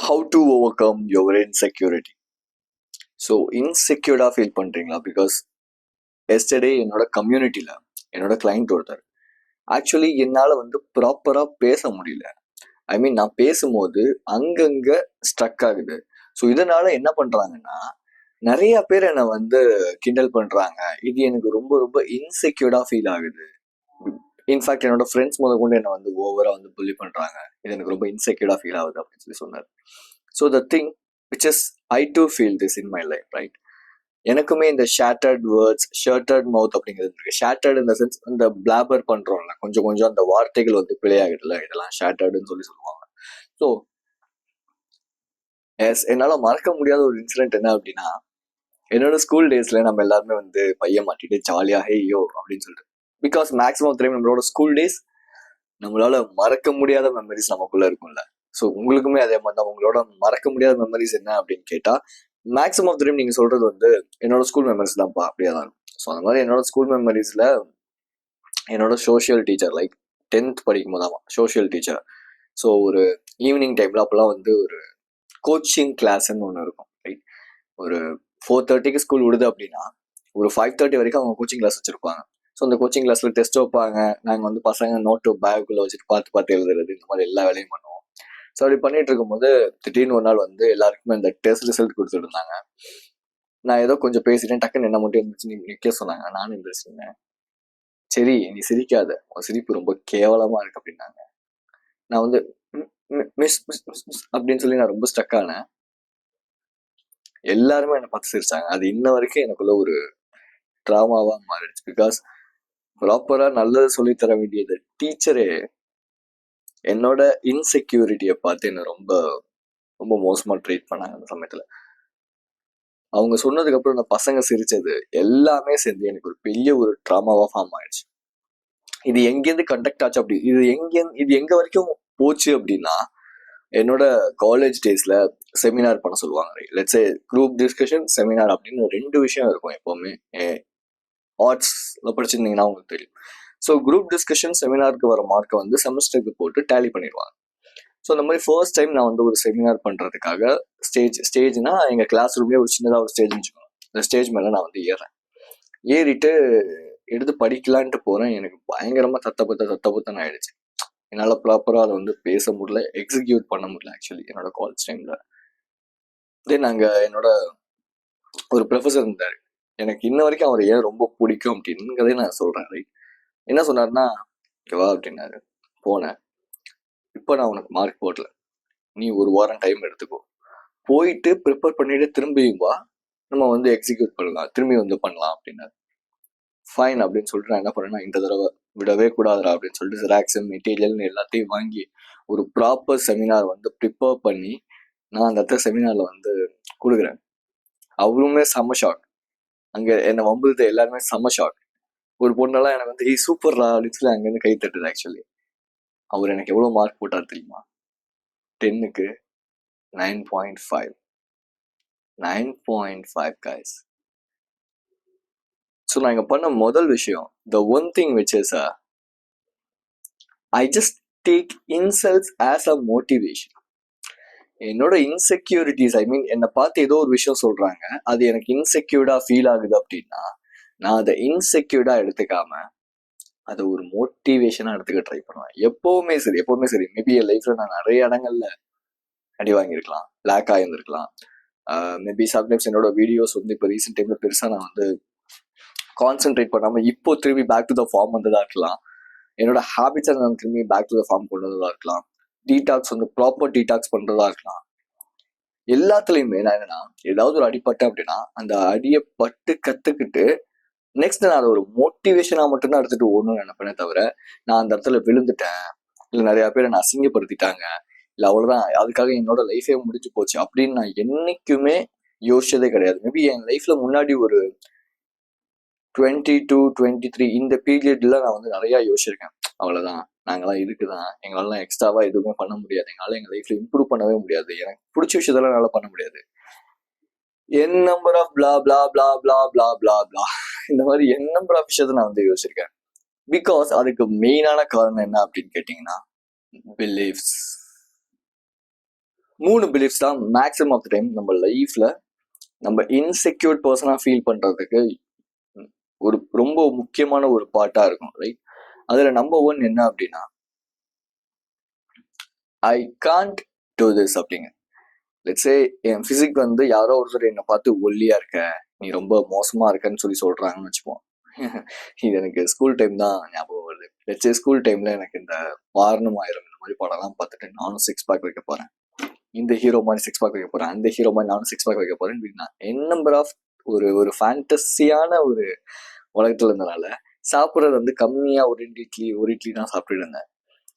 How to overcome your insecurity. So இன்செக்யூர்டாக feel பண்ணுறீங்களா? Because yesterday என்னோட கம்யூனிட்டியில் என்னோட கிளைண்ட் ஒருத்தர் ஆக்சுவலி என்னால் ப்ராப்பராக பேச முடியல. ஐ மீன் நான் பேசும்போது அங்கங்கே ஸ்ட்ரக் ஆகுது. ஸோ இதனால என்ன பண்ணுறாங்கன்னா நிறைய பேர் என்னை கிண்டல் பண்ணுறாங்க. இது எனக்கு ரொம்ப ரொம்ப இன்செக்யூர்டாக ஃபீல் ஆகுது. இன்ஃபேக்ட் என்னோட ஃப்ரெண்ட்ஸ் கொண்டு என்னை ஓவராக புல்லி பண்ணுறாங்க. இது எனக்கு ரொம்ப இன்செக்யூர்டாக ஃபீல் ஆகுது அப்படின்னு சொல்லி சொன்னார். So the thing which is I too feel this in my life, right? எனக்குமே இந்த ஷேட்டர்ட் வேர்ட்ஸ், ஷர்ட்டர்ட் மவுத் அப்படிங்கிறது இருக்கு. ஷேட்டர்ட் இந்த சென்ஸ் இந்த பிளாபர் பண்றோம்ல, கொஞ்சம் கொஞ்சம் அந்த வார்த்தைகள் பிழையாகிடுல, இதெல்லாம் ஷேட்டர்டுன்னு சொல்லி சொல்லுவாங்க. ஸோ என்னால மறக்க முடியாத ஒரு இன்சிடென்ட் என்ன அப்படின்னா, என்னோட ஸ்கூல் டேஸ்ல நம்ம எல்லாருமே பையன் மாட்டிட்டு ஜாலியா ஹேயோ அப்படின்னு சொல்லிட்டு, பிகாஸ் மேக்ஸிமம் தெரியும் நம்மளோட ஸ்கூல் டேஸ் நம்மளால மறக்க முடியாத மெமரிஸ் நமக்குள்ள இருக்கும்ல. ஸோ உங்களுக்குமே அதே மாதிரி தான். உங்களோட மறக்க முடியாத மெமரிஸ் என்ன அப்படின்னு கேட்டா மேக்ஸிமம் ஆஃப் டைம் நீங்க சொல்றது என்னோட ஸ்கூல் மெமரிஸ் தான்ப்பா, அப்படியே தான் இருக்கும். ஸோ அந்த மாதிரி என்னோட ஸ்கூல் மெமரிஸ்ல என்னோட சோஷியல் டீச்சர், லைக் 10th படிக்கும் போது சோஷியல் டீச்சர். ஸோ ஒரு ஈவினிங் டைம்ல அப்பெல்லாம் ஒரு கோச்சிங் கிளாஸ்ன்னு ஒன்று இருக்கும், ரைட்? ஒரு 4:30க்கு ஸ்கூல் விடுது அப்படின்னா ஒரு 5:30 வரைக்கும் அவங்க கோச்சிங் கிளாஸ் வச்சிருப்பாங்க. ஸோ அந்த கோச்சிங் கிளாஸ்ல டெஸ்ட் வைப்பாங்க. நாங்கள் பசங்க நோட்டு பேக்குள்ள வச்சுட்டு பார்த்து பார்த்து எழுதுறது, இந்த மாதிரி எல்லா வேலையும் பண்ணுவோம். ஸோ அப்படி பண்ணிட்டு இருக்கும்போது திடீர்னு ஒரு நாள் எல்லாருக்குமே அந்த டெஸ்ட் ரிசல்ட் கொடுத்துட்டு இருந்தாங்க. நான் ஏதோ கொஞ்சம் பேசிட்டேன், டக்குன்னு என்ன மட்டும் இருந்துச்சு நிற்க சொன்னாங்க. நானும் இருந்துச்சுங்க. சரி நீ சிரிக்காத, உன் சிரிப்பு ரொம்ப கேவலமா இருக்கு அப்படின்னாங்க. நான் மிஸ் மிஸ் மிஸ் மிஸ் அப்படின்னு சொல்லி நான் ரொம்ப ஸ்ட்ரக் ஆனேன். எல்லாருமே என்னை பார்த்து சிரிச்சாங்க. அது இன்ன வரைக்கும் எனக்குள்ள ஒரு ட்ராமாவா மாறிடுச்சு. பிகாஸ் ப்ராப்பரா நல்லது சொல்லி தர வேண்டியது டீச்சரே என்னோட இன்செக்யூரிட்டியை பார்த்து என்ன ரொம்ப ரொம்ப மோசமா ட்ரீட் பண்ணாங்க. அந்த சமயத்துல அவங்க சொன்னதுக்கு அப்புறம் அந்த பசங்க சிரிச்சது எல்லாமே சேர்ந்து எனக்கு ஒரு பெரிய ஒரு ட்ராமாவா ஃபார்ம் ஆயிடுச்சு. இது எங்கேருந்து கண்டக்ட் ஆச்சு அப்படி, இது எங்க வரைக்கும் போச்சு அப்படின்னா, என்னோட காலேஜ் டேஸ்ல செமினார் பண்ண சொல்லுவாங்க. Let's say group discussion, seminar அப்படின்னு 2 விஷயம் இருக்கும் எப்பவுமே. ஆர்ட்ஸ்ல படிச்சிருந்தீங்கன்னா உங்களுக்கு தெரியும். ஸோ குரூப் டிஸ்கஷன் செமினாருக்கு வர மார்க்கை செமஸ்டருக்கு போட்டு டேலி பண்ணிடுவாங்க. ஸோ அந்த மாதிரி ஃபர்ஸ்ட் டைம் நான் ஒரு செமினார் பண்ணுறதுக்காக ஸ்டேஜ்னா எங்கள் கிளாஸ் ரூம்லேயே ஒரு சின்னதாக ஒரு ஸ்டேஜ் வச்சுக்கணும். அந்த ஸ்டேஜ் மேலே நான் ஏறிட்டு எடுத்து படிக்கலான்ட்டு போகிறேன். எனக்கு பயங்கரமாக தத்தபத்தன்னு ஆயிடுச்சு. என்னால் ப்ராப்பராக அதை பேச முடியல, எக்ஸிக்யூட் பண்ண முடியல ஆக்சுவலி என்னோட காலேஜ் டைமில். தென் அங்கே என்னோட ஒரு ப்ரொஃபஸர் இருந்தார். எனக்கு இன்ன வரைக்கும் அவர் ஏன் ரொம்ப பிடிக்கும் அப்படிங்கிறதே நான் சொல்கிறேன், ரைட்? என்ன சொன்னார்னா, ஓகேவா அப்படின்னாரு. போனேன், இப்போ நான் உனக்கு மார்க் போடல, நீ ஒரு வாரம் டைம் எடுத்துக்கோ, போயிட்டு ப்ரிப்பேர் பண்ணிட்டு திரும்பியும் வா, நம்ம எக்ஸிக்யூட் பண்ணலாம், திரும்பி பண்ணலாம் அப்படின்னாரு. ஃபைன் அப்படின்னு சொல்லிட்டு நான் என்ன பண்ணேன்னா, இந்த தடவை விடவே கூடாதுரா அப்படின்னு சொல்லிட்டு ஜெராக்ஸ் மெட்டீரியல்னு எல்லாத்தையும் வாங்கி ஒரு ப்ராப்பர் செமினார் ப்ரிப்பேர் பண்ணி நான் அந்த இடத்துல செமினார்ல கொடுக்குறேன். அவருமே செம்ம ஷாக். அங்கே என்னை வம்புது எல்லாருமே செம்ம ஷாக். ஒரு பொண்ணெல்லாம் எனக்கு சூப்பர்ரா அப்படின்னு சொல்லி அங்கேருந்து கை தட்டுது. ஆக்சுவலி அவர் எனக்கு எவ்வளோ மார்க் போட்டார் தெரியுமா? 10க்கு 9.5. 9.5 guys. ஸோ நான் இங்கே பண்ண முதல் விஷயம், the one thing which is I just take insults as a motivation. என்னோட இன்செக்யூரிட்டிஸ், ஐ மீன் என்னை பார்த்து ஏதோ ஒரு விஷயம் சொல்றாங்க, அது எனக்கு இன்செக்யூர்டா ஃபீல் ஆகுது அப்படின்னா நான் அதை இன்செக்யூர்டா எடுத்துக்காம அதை ஒரு மோட்டிவேஷனா எடுத்துக்க ட்ரை பண்ணுவேன். எப்பவுமே சரி. மேபி என் லைஃப்ல நான் நிறைய இடங்கள்ல அடி வாங்கியிருக்கலாம், லேக் ஆகியிருந்திருக்கலாம். மேபி சம்டைம்ஸ் என்னோட வீடியோஸ் இப்போ ரீசெண்ட் டைம்ல பெருசா நான் கான்சென்ட்ரேட் பண்ணாம இப்போ திரும்பி பேக் டு த ஃபார்ம் வந்ததா இருக்கலாம். என்னோட ஹேபிட்ஸை நான் திரும்பி பேக் டு த ஃபார்ம் கொண்டு வந்ததா இருக்கலாம். டீடாக்ஸ் ப்ராப்பர் டீடாக்ஸ் பண்றதா இருக்கலாம். எல்லாத்துலயுமே நான் என்னன்னா, ஏதாவது ஒரு அடிப்பட்டேன் அப்படின்னா அந்த அடியை பட்டு கத்துக்கிட்டு நெக்ஸ்ட் நான் அதை ஒரு மோட்டிவேஷனா மட்டும்தான் எடுத்துட்டு ஓடணும்னு நினைப்பேனே தவிர, நான் அந்த இடத்துல விழுந்துட்டேன், இல்லை நிறைய பேரை நான் அசிங்கப்படுத்திட்டாங்க, இல்லை அவ்வளவுதான் அதுக்காக என்னோட லைஃபே முடிஞ்சு போச்சு அப்படின்னு நான் என்னைக்குமே யோசிச்சதே கிடையாது. மேபி என் லைஃப்ல முன்னாடி ஒரு 22, 23 இந்த பீரியட்ல நான் நிறைய யோசிச்சிருக்கேன். அவ்வளவுதான், நாங்களாம் இருக்குதான், எங்களாலாம் எக்ஸ்ட்ராவா எதுவுமே பண்ண முடியாது, எங்களால எங்க லைஃப்ல இம்ப்ரூவ் பண்ணவே முடியாது, எனக்கு பிடிச்ச விஷயத்தெல்லாம் என்னால பண்ண முடியாது, என் நம்பர் ஆஃப் பிளா பிளா பிளா பிளா பிளா பிளா பிளா இந்த மாதிரி என் நம்பர் ஆஃப் விஷயத்தை நான் யோசிச்சிருக்கேன். பிகாஸ் அதுக்கு மெயினான காரணம் என்ன அப்படின்னு கேட்டீங்கன்னா, பிலீவ்ஸ். 3 பிலீஃப்ஸ் தான் மேக்ஸிமம் ஆஃப் த டைம் நம்ம லைஃப்ல நம்ம இன்செக்யூர்ட் பர்சனா ஃபீல் பண்றதுக்கு ஒரு ரொம்ப முக்கியமான ஒரு பார்ட்டா இருக்கும், ரைட்? அதுல நம்பர் 1 என்ன அப்படின்னா, ஐ காண்ட் டூ திஸ் அப்படிங்க. லெட்ஸே என் பிசிக் வந்து யாரோ ஒருத்தர் என்னை பார்த்து ஒல்லியா இருக்க, நீ ரொம்ப மோசமா இருக்கன்னு சொல்றாங்கன்னு வச்சுப்போம். இது எனக்கு ஸ்கூல் டைம் தான் ஞாபகம் வருது. லெட்ஸே ஸ்கூல் டைம்ல எனக்கு இந்த வாரணம் ஆயிரம் இந்த மாதிரி படம்லாம் பார்த்துட்டு நானும் 6 பேக் வைக்க போறேன், இந்த ஹீரோ மாதிரி 6 பேக் வைக்க போறேன், அந்த ஹீரோ மாதிரி நானும் 6 பேக் வைக்க போறேன் அப்படின்னா என் நம்பர் ஆஃப் ஒரு ஃபேண்டஸியான ஒரு உலகத்துல இருந்தனால சாப்பிட்றது வந்து கம்மியா ஒரு இட்லி தான் சாப்பிட்டுட்டு இருந்தேன்.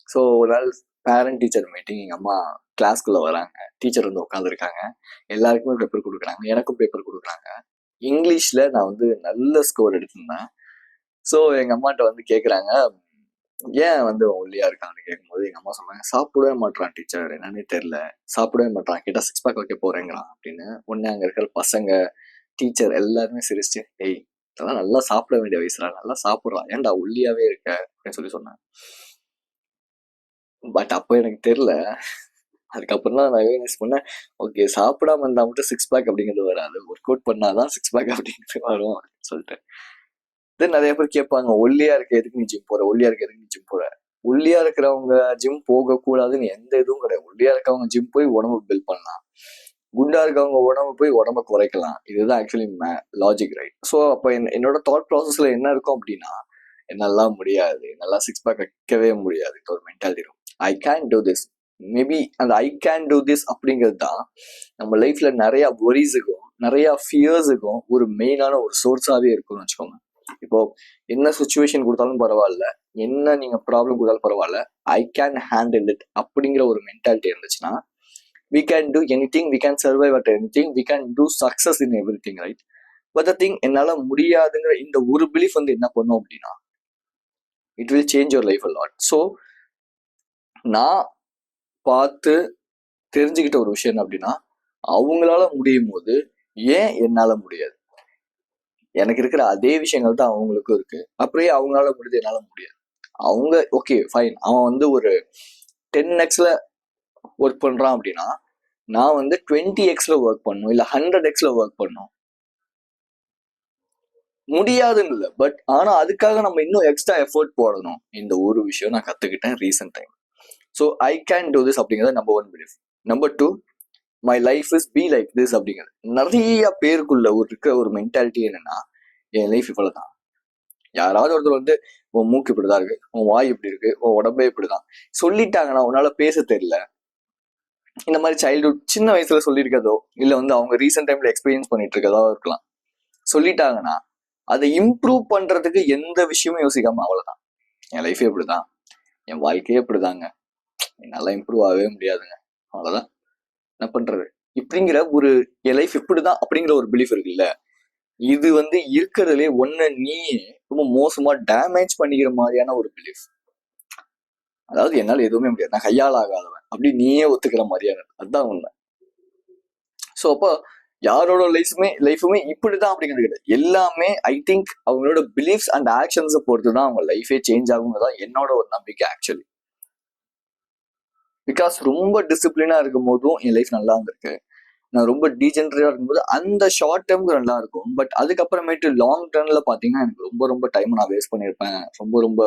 ஸோ ஒரு நாள் பேரண்ட் டீச்சர் மீட்டிங், எங்கள் அம்மா கிளாஸ்க்குள்ளே வராங்க, டீச்சர் வந்து உட்காந்துருக்காங்க, எல்லாருக்குமே பேப்பர் கொடுக்குறாங்க, எனக்கும் பேப்பர் கொடுக்குறாங்க. இங்கிலீஷில் நான் வந்து நல்ல ஸ்கோர் எடுத்திருந்தேன். ஸோ எங்கள் அம்மாட்ட வந்து கேட்குறாங்க, ஏன் வந்து ஒல்லியா இருக்கான்னு கேட்கும்போது எங்கள் அம்மா சொன்னாங்க, சாப்பிடவே மாட்டான் டீச்சர், என்னன்னே தெரில, சாப்பிடவே மாட்டான், கேட்டால் 6 பேக் வைக்க போகிறேங்கிறான் அப்படின்னு. உடனே அங்கே இருக்கிற பசங்க, டீச்சர் எல்லாருமே சிரிச்சுட்டு, ஏய் இதெல்லாம் நல்லா சாப்பிட வேண்டிய வயசுல நல்லா சாப்பிட்றான், ஏன்டா ஒல்லியாவே இருக்க அப்படின்னு சொன்னாங்க. பட் அப்போ எனக்கு தெரியல. அதுக்கப்புறம் தான் நான் ரியலைஸ் பண்ணேன், ஓகே சாப்பிடாம இருந்தால் மட்டும் 6 பேக் அப்படிங்கிறது வராது, ஒர்க் அவுட் பண்ணாதான் 6 பேக் அப்படிங்கிறது வரும் அப்படின்னு சொல்லிட்டு. தென் நிறைய பேர் கேட்பாங்க, ஒல்லியா இருக்க எதுக்கு நீ ஜிம் போற, ஒல்லியா இருக்க எதுக்கு நீ ஜிம் போற? ஒல்லியா இருக்கிறவங்க ஜிம் போகக்கூடாதுன்னு எந்த இதுவும் கிடையாது. ஒல்லியா இருக்கவங்க ஜிம் போய் உடம்பு பில்ட் பண்ணலாம், குண்டா இருக்கவங்க உடம்பு போய் உடம்ப குறைக்கலாம். இதுதான் ஆக்சுவலி லாஜிக், ரைட்? ஸோ அப்போ என்னோட தாட் ப்ராசஸ்ல என்ன இருக்கும் அப்படின்னா, என்னாலாம் முடியாது, நல்லா 6 பேக் வைக்கவே முடியாது, ஒரு மென்டாலிட்டி இருக்கும். ஐ கேன் டூ திஸ். மேபி அந்த ஐ கேன் டூ திஸ் அப்படிங்கிறது தான் நம்ம லைஃப்ல நிறைய ஒரிஸுக்கும் நிறைய ஃபியர்ஸுக்கும் ஒரு மெயினான ஒரு சோர்ஸாவே இருக்கும்னு வச்சுக்கோங்க. இப்போ என்ன சுச்சுவேஷன் கொடுத்தாலும் பரவாயில்ல, என்ன நீங்க ப்ராப்ளம் கொடுத்தாலும் பரவாயில்ல, ஐ கேன் ஹேண்டில் இட் அப்படிங்கிற ஒரு மென்டாலிட்டி இருந்துச்சுன்னா, we can do anything, we can survive at anything, we can do success in everything, right? But the thing, என்னால முடியாதுங்கிற இந்த ஒரு பிலீஃப் வந்து என்ன பண்ணும் அப்படின்னா, it will change your life a lot. So நான் பார்த்து தெரிஞ்சுக்கிட்ட ஒரு விஷயம் அப்படின்னா, அவங்களால முடியும் போது ஏன் என்னால முடியாது? எனக்கு இருக்கிற அதே விஷயங்கள் தான் அவங்களுக்கும் இருக்கு, அப்படியே அவங்களால முடியுது என்னால முடியாது. அவங்க ஓகே ஃபைன், அவன் வந்து ஒரு 10x ஒர்க் பண்றான் அப்படின்னா நான் வந்து 20x ஒர்க் பண்ணும், இல்ல 100x ஒர்க் பண்ணும். முடியாதுன்னு இல்லை, பட் ஆனா அதுக்காக நம்ம இன்னும் எக்ஸ்ட்ரா எஃபோர்ட் போடணும். இந்த ஒரு விஷயம் நான் கத்துக்கிட்டேன் recent time. So I can do this அப்படிங்கிறது number 1 belief. Number 2, my life is be like this அப்படிங்கிறது. நிறைய பேருக்குள்ள இருக்க ஒரு மென்டாலிட்டி என்னன்னா, என் லைஃப் இவ்வளவுதான். யாராவது ஒருத்தர் வந்து உன் மூக்கு இப்படிதான் இருக்கு, உன் வாய் இப்படி இருக்கு, உன் உடம்பே இப்படிதான் சொல்லிட்டாங்கன்னா, உன்னால பேச தெரியல, இந்த மாதிரி சைல்ட்ஹுட் சின்ன வயசுல சொல்லியிருக்கதோ இல்ல வந்து அவங்க ரீசெண்ட் டைம்ல எக்ஸ்பீரியன்ஸ் பண்ணிட்டு இருக்கதோ இருக்கலாம், சொல்லிட்டாங்கன்னா அதை இம்ப்ரூவ் பண்றதுக்கு எந்த விஷயமும் யோசிக்காம அவ்வளவுதான், என் லைஃபே இப்படிதான், என் வாழ்க்கையே இப்படிதாங்க, என்னால இம்ப்ரூவ் ஆகவே முடியாதுங்க, அவ்வளவுதான், என்ன பண்றது இப்படிங்கிற ஒரு என் லைஃப் இப்படிதான் அப்படிங்கிற ஒரு பிலீஃப் இருக்குல்ல, இது வந்து இருக்கிறதுலே ஒன்ன நீ ரொம்ப மோசமா டேமேஜ் பண்ணிக்கிற மாதிரியான ஒரு பிலீஃப். அதாவது என்னால எதுவுமே முடியாது, நான் கையால் ஆகாதவன் அப்படி நீயே ஒத்துக்கிற மாதிரியான, அதுதான் உண்மை. ஸோ அப்போ யாரோட லைஃபுமே இப்படிதான் அப்படிங்கிறது கிடையாது. எல்லாமே ஐ திங்க் அவங்களோட பிலீஃப்ஸ் அண்ட் ஆக்ஷன்ஸை பொறுத்து தான் அவங்க லைஃபே சேஞ்ச் ஆகுங்கிறதான் என்னோட ஒரு நம்பிக்கை ஆக்சுவலி. பிகாஸ் ரொம்ப டிசிப்ளினா இருக்கும் போதும் என் லைஃப் நல்லா இருந்திருக்கு, நான் ரொம்ப டீஜென்ரேட்டா இருக்கும்போது அந்த ஷார்ட் டேர்முக்கு நல்லா இருக்கும், பட் அதுக்கப்புறமேட்டு லாங் டேர்ம்ல பாத்தீங்கன்னா எனக்கு ரொம்ப டைம் நான் வேஸ்ட் பண்ணியிருப்பேன், ரொம்ப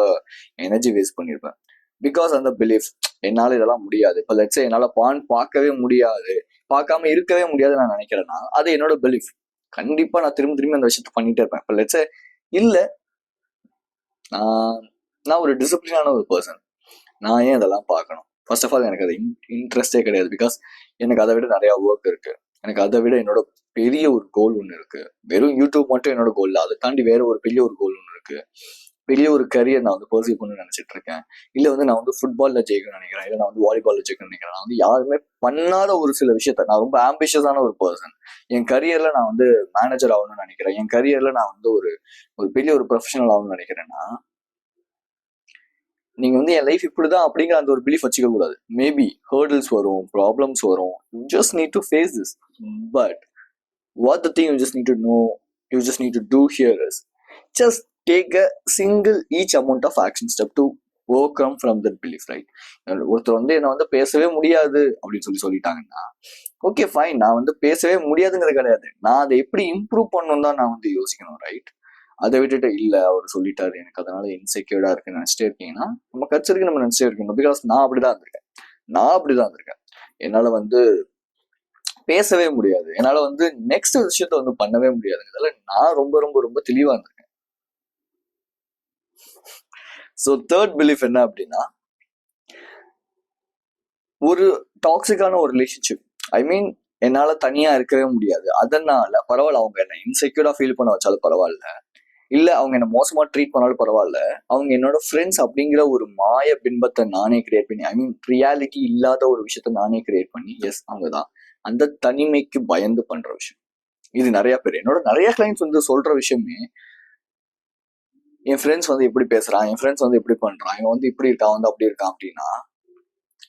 எனர்ஜி வேஸ்ட் பண்ணியிருப்பேன். பிகாஸ் அந்த பிலீஃப், என்னால இதெல்லாம் முடியாது, இப்போ லெட்ஸ் என்னால பான் பார்க்கவே முடியாது, பார்க்காம இருக்கவே முடியாது நான் நினைக்கிறேன்னா அது என்னோட பிலீஃப். கண்டிப்பா நான் திரும்ப அந்த விஷயத்த பண்ணிட்டே இருப்பேன். இப்போ லெட்ஸ் இல்ல, நான் ஒரு டிசிப்ளினான ஒரு பர்சன், நான் ஏன் இதெல்லாம் பார்க்கணும்? ஃபர்ஸ்ட் ஆஃப் ஆல் எனக்கு அது இன்ட்ரெஸ்டே கிடையாது. பிகாஸ் எனக்கு அதை விட நிறைய ஒர்க் இருக்கு, எனக்கு அதை விட என்னோட பெரிய ஒரு கோல் ஒன்று இருக்கு. வெறும் யூடியூப் மட்டும் என்னோட கோல் இல்லை, அதை தாண்டி வேற ஒரு பெரிய ஒரு கோல் ஒன்று இருக்கு. பெரிய ஒரு கரியர் நான் வந்து பர்சீவ் பண்ணணும்னு நினைச்சிட்டு இருக்கேன். இல்ல வந்து நான் வந்து ஃபுட்பால்ல ஜெயிக்கணும்னு நினைக்கிறேன், இல்ல நான் வந்து வாலிபால்ல ஜெயிக்கணும்னு நினைக்கிறேன். நான் வந்து யாருமே பண்ணாத ஒரு சில விஷயத்த, நான் ரொம்ப ஆம்பிஷியஸான ஒரு பர்சன். என் கரியர்ல நான் வந்து மேனேஜர் ஆகணும்னு நினைக்கிறேன், என் கரியர்ல நான் வந்து ஒரு பெரிய ஒரு ப்ரொஃபஷனல் ஆகணும்னு நினைக்கிறேன்னா, நீங்க வந்து என் லைஃப் இப்படிதான் அப்படிங்கிற அந்த ஒரு பிலீஃப் வச்சுக்க கூடாது. மேபி ஹர்டில்ஸ் வரும், ப்ராப்ளம்ஸ் வரும், you just need to face this. But what the thing you just need to know, you just need to do here is just take a single each amount of action step to over come from that belief, right? ஒருத்தர் வந்து என்னை வந்து பேசவே முடியாது அப்படின்னு சொல்லிட்டாங்கன்னா, okay fine, நான் வந்து பேசவே முடியாதுங்கிறது கிடையாது, நான் அதை எப்படி இம்ப்ரூவ் பண்ணணும் தான் நான் வந்து யோசிக்கணும், ரைட்? அதை விட்டுட்டு இல்ல அவர் சொல்லிட்டாரு எனக்கு அதனால இன்செக்யூர்டா இருக்குன்னு நினைச்சிட்டே இருக்கீங்கன்னா நம்ம கட்சிருக்கு நம்ம நினைச்சிட்டே இருக்கணும். பிகாஸ் நான் அப்படிதான் இருந்திருக்கேன். என்னால வந்து பேசவே முடியாது, என்னால வந்து நெக்ஸ்ட் விஷயத்த வந்து பண்ணவே முடியாதுங்கிறதுல நான் ரொம்ப ரொம்ப ரொம்ப தெளிவா இருந்திருக்கேன். ஸோ தேர்ட் பிலீஃப் என்ன அப்படின்னா, ஒரு டாக்ஸிக்கான ஒரு ரிலேஷன்ஷிப், ஐ மீன் என்னால தனியா இருக்கவே முடியாது, அதனால பரவாயில்ல அவங்க என்ன இன்செக்யூர்டா ஃபீல் பண்ண வச்சாலும் பரவாயில்ல, இல்ல அவங்க என்ன மோசமா ட்ரீட் பண்ணாலும் பரவாயில்ல, அவங்க என்னோட ஃப்ரெண்ட்ஸ் அப்படிங்கிற ஒரு மாய பின்பத்தை நானே கிரியேட் பண்ணி, ஐ மீன் ரியாலிட்டி இல்லாத ஒரு விஷயத்த நானே கிரியேட் பண்ணி, எஸ் அவங்கதான் அந்த தனிமைக்கு பயந்து பண்ற விஷயம். இது நிறைய பேர் என்னோட நிறைய கிளைண்ட்ஸ் வந்து சொல்ற விஷயமே, என் ஃப்ரெண்ட்ஸ் வந்து எப்படி பேசுறான், என் ஃப்ரெண்ட்ஸ் வந்து எப்படி பண்றான், இவன் வந்து இப்படி இருக்கான் வந்து அப்படி இருக்கான் அப்படின்னா,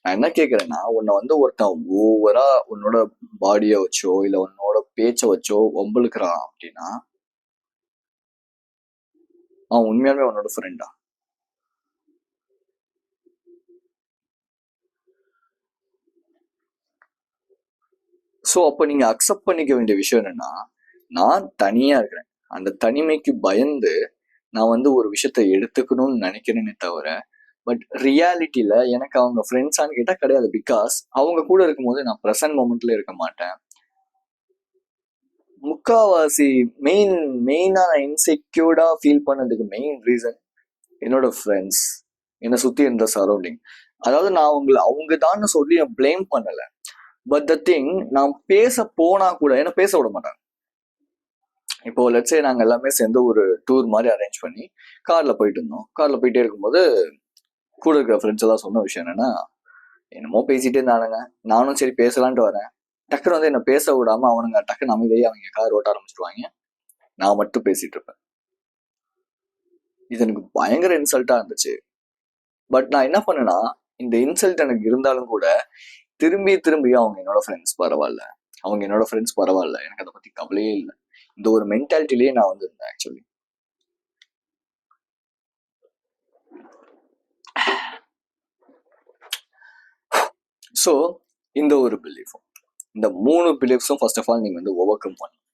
நான் என்ன கேட்கறேன்னா, உன்னை வந்து ஒருத்தன் ஓவரா உன்னோட பாடியை வச்சோ இல்ல உன்னோட பேச்சை வச்சோ ஒம்பளுக்குறான் அப்படின்னா அவன் உண்மையாலுமே உன்னோட ஃப்ரெண்டா? ஸோ அப்போ நீங்க அக்செப்ட் பண்ணிக்க வேண்டிய விஷயம் என்னன்னா, நான் தனியா இருக்கிறேன், அந்த தனிமைக்கு பயந்து நான் வந்து ஒரு விஷயத்த எடுத்துக்கணும்னு நினைக்கிறேனே தவிர, பட் ரியாலிட்டியில எனக்கு அவங்க ஃப்ரெண்ட்ஸான்னு கேட்டா கிடையாது. பிகாஸ் அவங்க கூட இருக்கும்போது நான் ப்ரெசன்ட் மொமெண்ட்ல இருக்க மாட்டேன். முக்காவாசி மெயினா நான் இன்செக்யூர்டா ஃபீல் பண்ணதுக்கு மெயின் ரீசன் என்னோட ஃப்ரெண்ட்ஸ், என்னை சுத்தி இருந்த சரௌண்டிங். அதாவது நான் அவங்க தான் சொல்லி நான் பிளேம் பண்ணல, பட் த திங், நான் பேச போனா கூட என்ன பேச விட மாட்டாங்க. இப்போ லெட்ஸே நாங்க எல்லாமே சேர்ந்து ஒரு டூர் மாதிரி அரேஞ்ச் பண்ணி கார்ல போயிட்டு இருந்தோம். கார்ல போயிட்டே இருக்கும்போது கூட இருக்கிற ஃப்ரெண்ட்ஸ் எல்லாம் சொன்ன விஷயம் என்னன்னா, என்னமோ பேசிட்டே இருந்தானுங்க, நானும் சரி பேசலான்ட்டு வரேன், டக்குன்னு வந்து என்ன பேச விடாம அவனுங்க டக்குன்னு அமைதியே அவங்க கார் ஓட்ட ஆரம்பிச்சிருவாங்க, நான் மட்டும் பேசிட்டு இருப்பேன். இது எனக்கு பயங்கர இன்சல்ட்டா இருந்துச்சு. பட் நான் என்ன பண்ணேன்னா, இந்த இன்சல்ட் எனக்கு இருந்தாலும் கூட திரும்பி அவங்க என்னோட ஃப்ரெண்ட்ஸ் பரவாயில்ல, அவங்க என்னோட ஃப்ரெண்ட்ஸ் பரவாயில்ல, எனக்கு அதை பத்தி கவலையே இல்லை, இந்த ஒரு மென்டாலிட்டிலேயே நான் வந்து இருந்தேன் ஆக்சுவலி. ஸோ இந்த ஒரு பிலீஃபும், இந்த 3 பிலீஃப்ஸும் ஃபர்ஸ்ட் ஆஃப் ஆல் நீங்க வந்து ஓவர் கம் பண்ணணும்.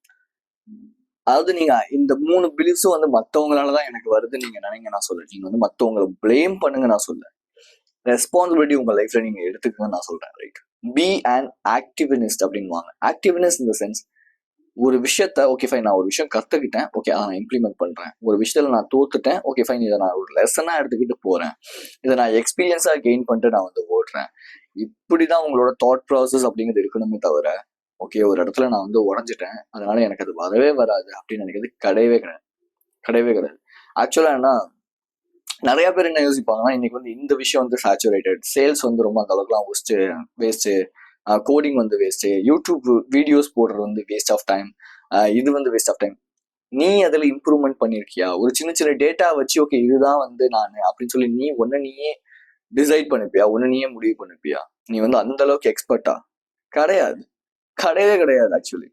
அதாவது நீங்க இந்த 3 பிலீஃப்ஸும் வந்து மற்றவங்களாலதான் எனக்கு வருது நீங்க நினைங்க நான் சொல்றேன். நீங்க வந்து மற்றவங்களை பிளேம் பண்ணுங்க நான் சொல்றேன், ரெஸ்பான்சிபிலிட்டி உங்க லைஃப்ல நீங்க எடுத்துக்கங்க நான் சொல்றேன், ரைட்? பி அண்ட் ஆக்டிவினிஸ்ட் அப்படின்வாங்க. ஆக்டிவினிஸ்ட் இந்த சென்ஸ், ஒரு விஷயத்த ஓகே ஃபைன் நான் ஒரு விஷயம் கத்துக்கிட்டேன், ஓகே நான் இம்ப்ளிமெண்ட் பண்றேன், ஒரு விஷயத்துல நான் தோத்துட்டேன், ஓகே ஃபைன் இதை நான் ஒரு லெசனா எடுத்துக்கிட்டு போறேன், இதை நான் எக்ஸ்பீரியன்ஸா கெயின் பண்ணிட்டு நான் வந்து ஓடுறேன். இப்படிதான் உங்களோட தாட் ப்ராசஸ் அப்படிங்கிறது இருக்கணுமே தவிர, ஓகே ஒரு இடத்துல நான் வந்து உடஞ்சிட்டேன் அதனால எனக்கு அது வரவே வராது அப்படின்னு நினைக்கிறது கிடையவே கிடையாது. ஆக்சுவலா என்ன, நிறைய பேர் என்ன யோசிப்பாங்கன்னா, இன்னைக்கு வந்து இந்த விஷயம் வந்து சேச்சுரேட்டட், சேல்ஸ் வந்து ரொம்ப அந்த அளவுக்குலாம் வேஸ்ட், கோடிங் வந்து வேஸ்ட், யூடியூப் வீடியோஸ் போடுறது வந்து வேஸ்ட் ஆஃப் டைம், இது வந்து வேஸ்ட் ஆஃப் டைம். நீ அதில் இம்ப்ரூவ்மெண்ட் பண்ணிருக்கியா? ஒரு சின்ன டேட்டா வச்சு ஓகே இதுதான் வந்து நான் அப்படின்னு சொல்லி நீயே டிசைட் பண்ணிப்பியா? நீயே முடிவு பண்ணிப்பியா? நீ வந்து அந்த அளவுக்கு எக்ஸ்பர்ட்டா? கிடையவே கிடையாது ஆக்சுவலி.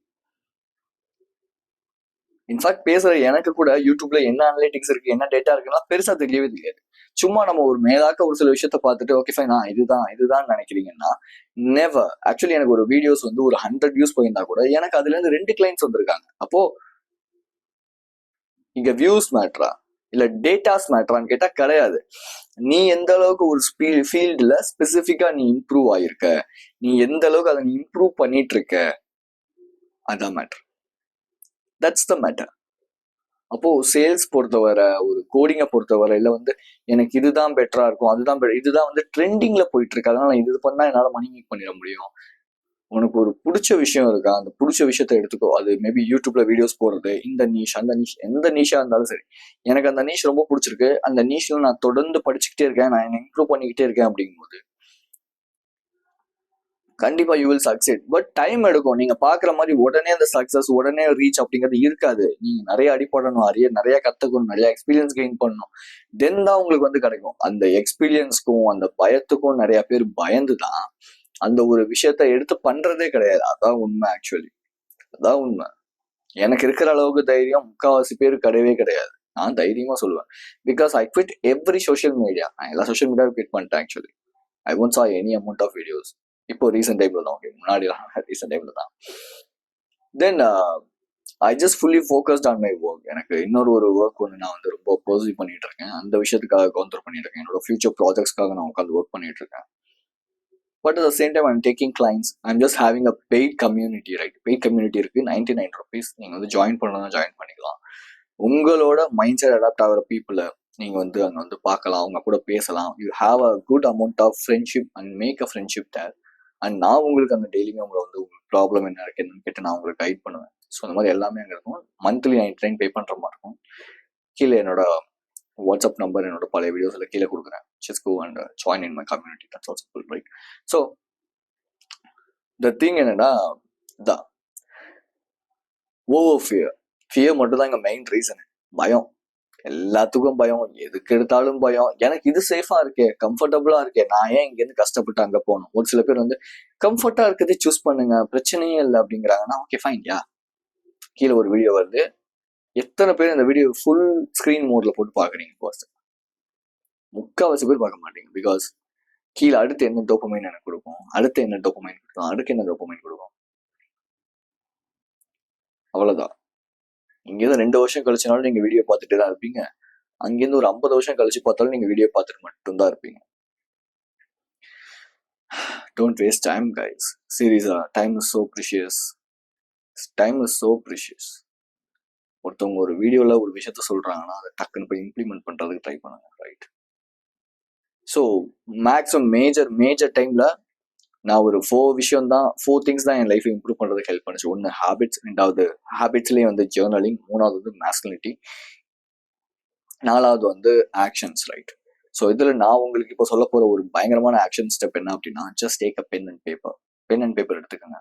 இன்ஃபேக்ட் பேசுற எனக்கு கூட யூடியூப்ல என்ன அனலிட்டிக்ஸ் இருக்கு, என்ன டேட்டா இருக்குன்னா பெருசா தெரியவே தெரியாது. சும்மா நம்ம ஒரு மேலாக்க ஒரு சில விஷயத்த பார்த்துட்டு ஓகே ஃபைன் இதுதான் நினைக்கிறீங்கன்னா, நெவர். ஆக்சுவலி எனக்கு ஒரு வீடியோஸ் வந்து ஒரு 100 வியூஸ் போயிருந்தா கூட எனக்கு அதுல இருந்து 2 கிளைண்ட்ஸ் வந்திருக்காங்க. அப்போ இங்க வியூஸ் மேட்ரா இல்ல டேட்டாஸ் மேட்ரான்னு கேட்டா கிடையாது. நீ எந்த அளவுக்கு ஒரு ஃபீல்டுல ஸ்பெசிபிக்கா நீ இம்ப்ரூவ் ஆயிருக்க, நீ எந்த அளவுக்கு அதை நீ இம்ப்ரூவ் பண்ணிட்டு இருக்க, அதான் மேட்டர். That's the matter. அப்போ சேல்ஸ் பொறுத்தவரை, ஒரு கோடிங்கை பொறுத்தவரை, இல்லை வந்து எனக்கு இதுதான் பெட்டரா இருக்கும், இதுதான் வந்து ட்ரெண்டிங்ல போயிட்டு இருக்கு, அதனால இது பண்ணா என்னால மணி மேக் பண்ணிட முடியும். உனக்கு ஒரு பிடிச்ச விஷயம் இருக்கா, அந்த பிடிச்ச விஷயத்த எடுத்துக்கோ. அது மேபி யூடியூப்ல வீடியோஸ் போடுறது, இந்த நீஷ் அந்த நீஷ் எந்த நீஷா இருந்தாலும் சரி, எனக்கு அந்த நீஷ் ரொம்ப பிடிச்சிருக்கு, அந்த நீஷ்ல நான் தொடர்ந்து படிச்சுக்கிட்டே இருக்கேன், நான் என்ன இம்ப்ரூவ் பண்ணிக்கிட்டே இருக்கேன் அப்படிங்கும்போது கண்டிப்பா you will succeed. But time எடுக்கும். நீங்க பாக்குற மாதிரி உடனே அந்த சக்சஸ், உடனே ரீச் அப்படிங்கிறது இருக்காது. நீங்க நிறைய அடிப்படணும், நிறைய கத்துக்கணும், நிறைய எக்ஸ்பீரியன்ஸ் கெயின் பண்ணணும், தென் தான் உங்களுக்கு வந்து கிடைக்கும். அந்த எக்ஸ்பீரியன்ஸ்க்கும் அந்த பயத்துக்கும் நிறைய பேர் பயந்துதான் அந்த ஒரு விஷயத்த எடுத்து பண்றதே கிடையாது. அதான் உண்மை ஆக்சுவலி, அதான் உண்மை. எனக்கு இருக்கிற அளவுக்கு தைரியம் முக்காவாசி பேர் கிடையவே கிடையாது. நான் தைரியமா சொல்லுவேன். Because I quit every social media. நான் எல்லா சோஷியல் மீடியாவும் குவிட் பண்ணிட்டேன் actually. I won't saw any amount of videos. இப்போ ரீசெண்ட் டைம்ல தான், ஓகே, முன்னாடி ரீசெண்ட் டைம்ல தான். Then I just fully focused on my work. எனக்கு இன்னொரு ஒர்க் ஒன்று நான் வந்து ரொம்ப பர்சீவ் பண்ணிட்டு இருக்கேன். அந்த விஷயத்துக்காக கவுண்டர் பண்ணிட்டு இருக்கேன். என்னோட ஃபியூச்சர் ப்ராஜெக்ட்ஸ்க்காக நான் உட்காந்து ஒர்க் பண்ணிட்டு இருக்கேன். But at the same time I'm taking clients. I'm just having a paid community, right? Paid community இருக்கு, 99 rupees. நீங்க வந்து ஜாயின் பண்ணலாம், ஜாயின் பண்ணிக்கலாம். உங்களோட மைண்ட் செட் அடாப்ட் ஆகிற பீப்புளை நீங்க வந்து அங்க வந்து பார்க்கலாம், அவங்க கூட பேசலாம். You have a good amount of friendship and make a friendship there. And நான் உங்களுக்கு அந்த டெய்லியுமே உங்களை வந்து உங்களுக்கு ப்ராப்ளம் என்ன இருக்கு என்னன்னு கேட்டு நான் உங்களுக்கு கைட் பண்ணுவேன். ஸோ இந்த மாதிரி எல்லாமே அங்கே இருக்கும். மந்த்லி 99 பே பண்ற மாதிரி இருக்கும். கீழே என்னோட வாட்ஸ்அப் நம்பர், என்னோட பழைய வீடியோஸ்ல கீழே கொடுக்குறேன். Just go and join in my community. That's also full, right? So the thing என்னன்னா, தான் ஓவர் ஃபியர் மட்டும் தான் இங்க மெயின் ரீசன். பயம், எல்லாத்துக்கும் பயம், எதுக்கு எடுத்தாலும் பயம். எனக்கு இது சேஃபா இருக்கே, கம்ஃபர்டபுளா இருக்கே, நான் ஏன் இங்க இருந்து கஷ்டப்பட்டு அங்க போகணும்? ஒரு சில பேர் வந்து கம்ஃபர்ட்டா இருக்கிறதே சூஸ் பண்ணுங்க, பிரச்சனையே இல்லை அப்படிங்கிறாங்கன்னா, ஓகே ஃபைன், யா. கீழே ஒரு வீடியோ வருது, எத்தனை பேர் இந்த வீடியோ ஃபுல் ஸ்கிரீன் மோட்ல போட்டு பாக்குறீங்க? ஃபர்ஸ்ட் முக்கால்வாசி பேர் பார்க்க மாட்டீங்க. பிகாஸ் கீழே அடுத்து என்ன டோபமைன் எனக்கு கொடுக்கும், அடுத்து என்ன டோபமைன் கொடுக்கும், அடுத்து என்ன டோபமைன் கொடுக்கும், அவ்வளவுதான். இங்கேருந்து 2 வருஷம் கழிச்சனாலும் நீங்க வீடியோ பார்த்துட்டு தான் இருப்பீங்க. அங்கேருந்து ஒரு 50 வருஷம் கழிச்சு பார்த்தாலும் நீங்க வீடியோ பார்த்துட்டு மட்டும்தான் இருப்பீங்க. Don't waste time guys. சீரியஸா, time is so precious. Time is so precious. ஒருத்தவங்க ஒரு வீடியோல ஒரு விஷயத்த சொல்றாங்கன்னா அதை டக்குன்னு போய் இம்ப்ளிமெண்ட் பண்றதுக்கு ட்ரை பண்ணுங்க, ரைட்? ஸோ மேக்ஸிமம் மேஜர் டைம்ல நான் ஒரு 4 திங்ஸ் தான் என் லைஃப் இம்ப்ரூவ் பண்றதுக்கு ஹெல்ப் பண்ணுச்சு. 1 ஹேபிட்ஸ், 2வது ஹேபிட்ஸ்லயே வந்து ஜேர்னலிங், 3வது வந்து மேஸ்குலினிட்டி, 4வது வந்து ஆக்ஷன்ஸ், ரைட்? ஸோ இதுல நான் உங்களுக்கு இப்போ சொல்ல போற ஒரு பயங்கரமான ஆக்ஷன் ஸ்டெப் என்ன அப்படின்னா, just take a pen and paper எடுத்துக்கோங்க.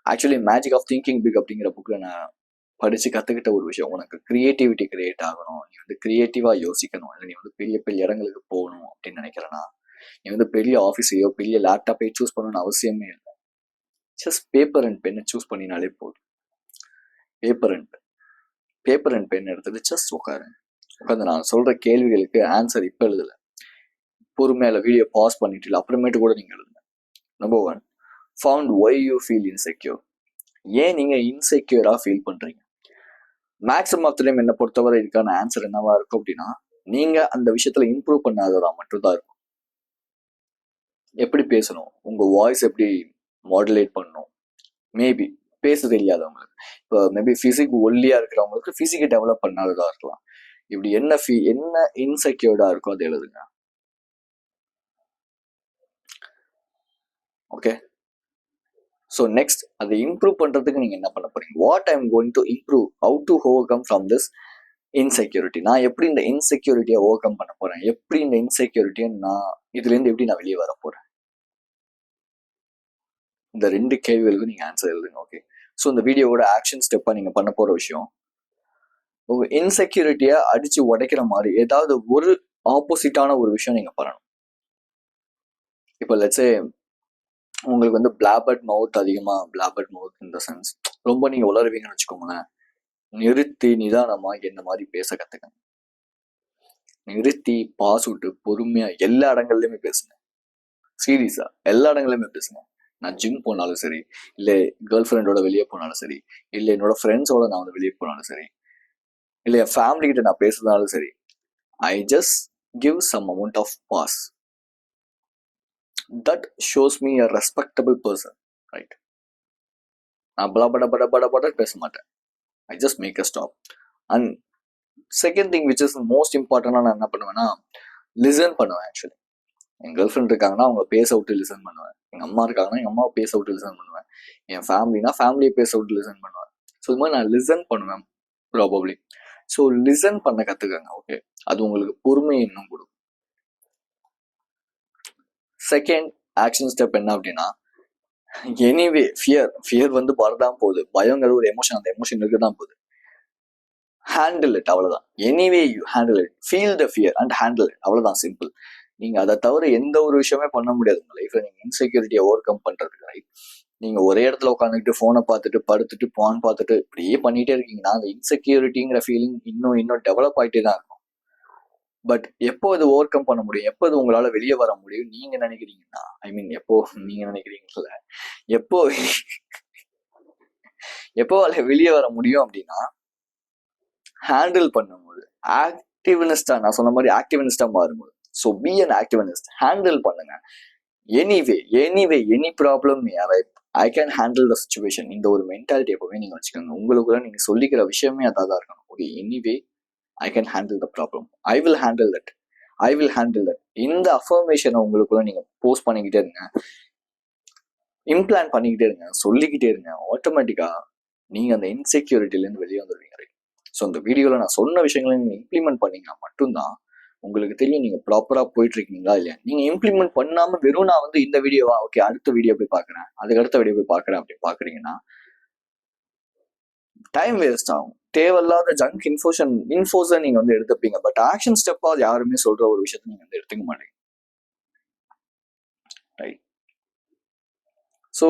Actually magic of thinking big அப்படிங்கிற புக்ல நான் படிச்சு கத்துக்கிட்ட ஒரு விஷயம், உனக்கு கிரியேட்டிவிட்டி கிரியேட் ஆகணும், நீ வந்து கிரியேட்டிவா யோசிக்கணும், இல்லை நீ வந்து பெரிய பெரிய இடங்களுக்கு போகணும் அப்படின்னு நினைக்கிறேன்னா, நீ வந்து பெரிய ஆஃபீஸையோ பெரிய லேப்டாப்பையோ சூஸ் பண்ணணும்னு அவசியமே இல்லை. ஜஸ்ட் பேப்பர் அண்ட் பென்னை சூஸ் பண்ணினாலே போதும். பேப்பர் அண்ட் பென் எடுத்துட்டு ஜஸ்ட் உட்காந்து நான் சொல்ற கேள்விகளுக்கு ஆன்சர் இப்ப எழுதல, பொறுமையில வீடியோ பாஸ் பண்ணிட்டு இல்லை அப்புறமேட்டு கூட நீங்க எழுதுங்க. Number 1, found why you feel insecure. ஏன் நீங்க இன்செக்யூரா ஃபீல் பண்றீங்க? மேக்ஸிமம் ஆஃப் டைம் என்னை பொறுத்தவரை இதுக்கான ஆன்சர் என்னவா இருக்கும் அப்படின்னா, நீங்க அந்த விஷயத்துல இம்ப்ரூவ் பண்ணாதவரா மட்டும்தான் இருக்கும். எப்படி பேசணும், உங்க வாய்ஸ் எப்படி மாடுலேட் பண்ணணும், மேபி பேச தெரியாதவங்களுக்கு, இப்போ மேபி பிசிக் ஒல்லியா இருக்கிறவங்களுக்கு பிசிக்கை டெவலப் பண்ணாததா இருக்கலாம். இப்படி என்ன இன்செக்யூர்டா இருக்கோ அதை எழுதுங்க. ஓகே, ஸோ நெக்ஸ்ட் அதை இம்ப்ரூவ் பண்றதுக்கு நீங்க என்ன பண்ண போறீங்க? What I am going to improve, how to over come from this insecurity. நான் எப்படி இந்த இன்செக்யூரிட்டியை ஓவர் கம் பண்ண போறேன்? எப்படி இந்த இன்செக்யூரிட்டியை இதுல இருந்து எப்படி நான் வெளியே வர போறேன்? இந்த 2 கேள்விகளுக்கு நீங்க ஆன்சர் எழுதுங்க. ஓகே, ஸோ இந்த வீடியோவோட ஆக்ஷன் ஸ்டெப்பா நீங்க பண்ண போற விஷயம், உங்க இன்செக்யூரிட்டியை அடிச்சு உடைக்கிற மாதிரி ஏதாவது ஒரு ஆப்போசிட்டான ஒரு விஷயம் நீங்க பண்ணணும். இப்போ லெட்ஸே உங்களுக்கு வந்து பிளாபர்ட் மவுத் இந்த சென்ஸ் ரொம்ப நீங்க உளருவீங்கன்னு வச்சுக்கோங்களேன். நிறுத்தி நிதானமா என்ன மாதிரி பேச கத்துக்கங்க. நிறுத்தி பாஸ் விட்டு பொறுமையா எல்லா இடங்கள்லயுமே பேசுங்க. சீரியஸா எல்லா இடங்கள்லயுமே பேசுங்க. நான் ஜிம் போனாலும் சரி, இல்லை கேர்ள் ஃப்ரெண்டோட வெளியே போனாலும் சரி, இல்லை என்னோட ஃப்ரெண்ட்ஸோட நான் வந்து வெளியே போனாலும் சரி, இல்லை என் ஃபேமிலி கிட்ட நான் பேசுறதுனாலும் சரி, I just give some amount of pause. That shows me a respectable person, right? நான் பட பேச மாட்டேன். I just make a stop. And second thing which is most இம்பார்ட்டன்டா நான் என்ன பண்ணுவேன்னா, லிசன் பண்ணுவேன். ஆக்சுவலி என் கேர்ள் ஃப்ரெண்ட் இருக்காங்கன்னா அவங்க பேச விட்டு லிசன் பண்ணுவேன். எங்க அம்மா இருக்காங்கன்னா எங்க அம்மாவை பேச விட்டு லிசன் பண்ணுவேன். என் ஃபேமிலினா ஃபேமிலியை பேச விட்டு லிசன் பண்ணுவேன். ஸோ இது மாதிரி நான் லிசன் பண்ணுவேன் ப்ராபப்ளி. ஸோ லிசன் பண்ண கத்துக்கங்க. ஓகே, அது உங்களுக்கு பொறுமையை இன்னும் கொடுக்கும். செகண்ட் ஆக்ஷன் ஸ்டெப் என்ன அப்படின்னா, எனிவே ஃபியர் வந்து வரதான் போகுது. பயங்கிறது ஒரு எமோஷன், அந்த எமோஷன் இருக்குதான் போகுது. ஹேண்டில் இட், அவ்வளவுதான். Anyway you handle it, feel the fear and handle it, அவ்வளவுதான், சிம்பிள். நீங்க அதை தவிர எந்த ஒரு விஷயமே பண்ண முடியாது உங்க லைஃப்ல நீங்க இன்செக்யூரிட்டியை ஓவர் கம் பண்றதுக்கு, ரைட்? நீங்கள் ஒரே இடத்துல உட்காந்துக்கிட்டு ஃபோனை பார்த்துட்டு படுத்துட்டு பான் பார்த்துட்டு இப்படியே பண்ணிகிட்டே இருக்கீங்கன்னா அந்த இன்செக்யூரிட்டிங்கிற ஃபீலிங் இன்னும் டெவலப் ஆகிட்டே தான் இருக்கும். பட் எப்போ இது ஓவர் கம் பண்ண முடியும், எப்போ இது உங்களால் வெளியே வர முடியும் நீங்கள் நினைக்கிறீங்கன்னா, ஐ மீன் எப்போ நீங்கள் நினைக்கிறீங்கல்ல, எப்போ வெளியே வர முடியும் அப்படின்னா, ஹேண்டில் பண்ணும்போது ஆக்டிவினிஸ்டா, நான் சொன்ன மாதிரி ஆக்டிவினிஸ்டா மாறும்போது. ஸோ பி அன் ஆக்டிவினிஸ்ட், ஹேண்டில் பண்ணுங்க. Any problem I can handle the situation. இந்த ஒரு மென்டாலிட்டி எப்பவுமே நீங்க வச்சுக்கோங்க. உங்களுக்குள்ள நீங்க சொல்லிக்கிற விஷயமே அதான் தான் இருக்கணும். Okay, anyway I can handle the problem, I will handle that, I will handle that. இந்த அஃபர்மேஷனை உங்களுக்குள்ள நீங்க போஸ்ட் பண்ணிக்கிட்டே இருங்க, இம்ப்ளான் பண்ணிக்கிட்டே இருங்க, சொல்லிக்கிட்டே இருங்க. ஆட்டோமேட்டிக்கா நீங்க அந்த இன்செக்யூரிட்டிலேருந்து வெளியே வந்துடுவீங்க. ஸோ அந்த வீடியோவில் நான் சொன்ன விஷயங்களை நீங்கள் இம்ப்ளிமெண்ட் பண்ணீங்கன்னா மட்டும்தான் உங்களுக்கு தெரியும் நீங்கள் ப்ராப்பராக போயிட்டு இருக்கீங்களா இல்லையா. நீங்கள் இம்ப்ளிமெண்ட் பண்ணாமல் வெறும் நான் வந்து இந்த வீடியோவா, ஓகே அடுத்த வீடியோ போய் பார்க்குறேன், அதுக்கு அடுத்த வீடியோ போய் பார்க்குறேன் அப்படின்னு பார்க்குறீங்கன்னா டைம் வேஸ்ட் ஆகும். தேவையில்லாத ஜங்க் இன்ஃபோஸை நீங்கள் வந்து எடுத்துப்பீங்க. பட் ஆக்ஷன் ஸ்டெப்பாக யாருமே சொல்கிற ஒரு விஷயத்த நீங்கள் வந்து எடுத்துக்க மாட்டீங்க. Right. So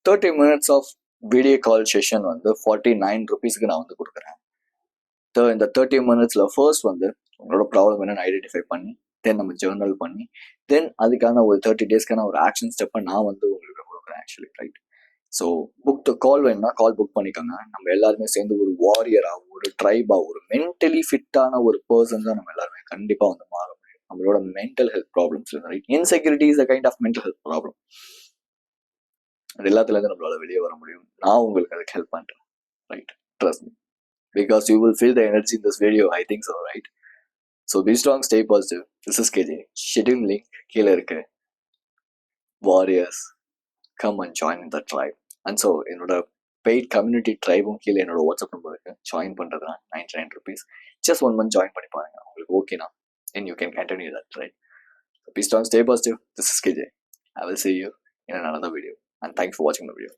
30 minutes of video call session வந்து 49 rupeesக்கு நான் வந்து கொடுக்குறேன். இந்த 30 minutesல ஃபர்ஸ்ட் வந்து உங்களோட ப்ராப்ளம் என்னன்னு ஐடென்டிஃபை பண்ணி, தென் நம்ம ஜேர்னல் பண்ணி, தென் அதுக்கான ஒரு 30 daysக்கான ஒரு ஆக்ஷன் ஸ்டெப்பை நான் வந்து உங்களுக்கு கொடுக்குறேன் actually. Right. So book call வேணும்னா கால் புக் பண்ணிக்கோங்க. நம்ம எல்லாருமே சேர்ந்து ஒரு வாரியரா, ஒரு ட்ரைபா, ஒரு மென்டலி ஃபிட்டான ஒரு பர்சன் தான் நம்ம எல்லாருமே கண்டிப்பாக வந்து மாற முடியும். நம்மளோட mental health problems, right, insecurity is a kind of mental health problem. அது எல்லாத்துலேருந்து நம்மளால வெளியே வர முடியும். நான் உங்களுக்கு அதுக்கு ஹெல்ப் பண்ணுறேன். Right, trust me, because you will feel the energy in this video. I think so, right? So be strong, stay positive. This is KJ. Schedule link கீழே இருக்கு. Warriors, come and join in the tribe. And so என்னோட paid community ட்ரைபும் கீழே என்னோட WhatsApp number இருக்கு. Join பண்ணுறதுனா 99 rupees. Just 1 month join பண்ணி பாருங்க. உங்களுக்கு ஓகேனா and you can continue that, right? So be strong, stay positive. This is KJ. I will see you in another video. And thanks for watching the video.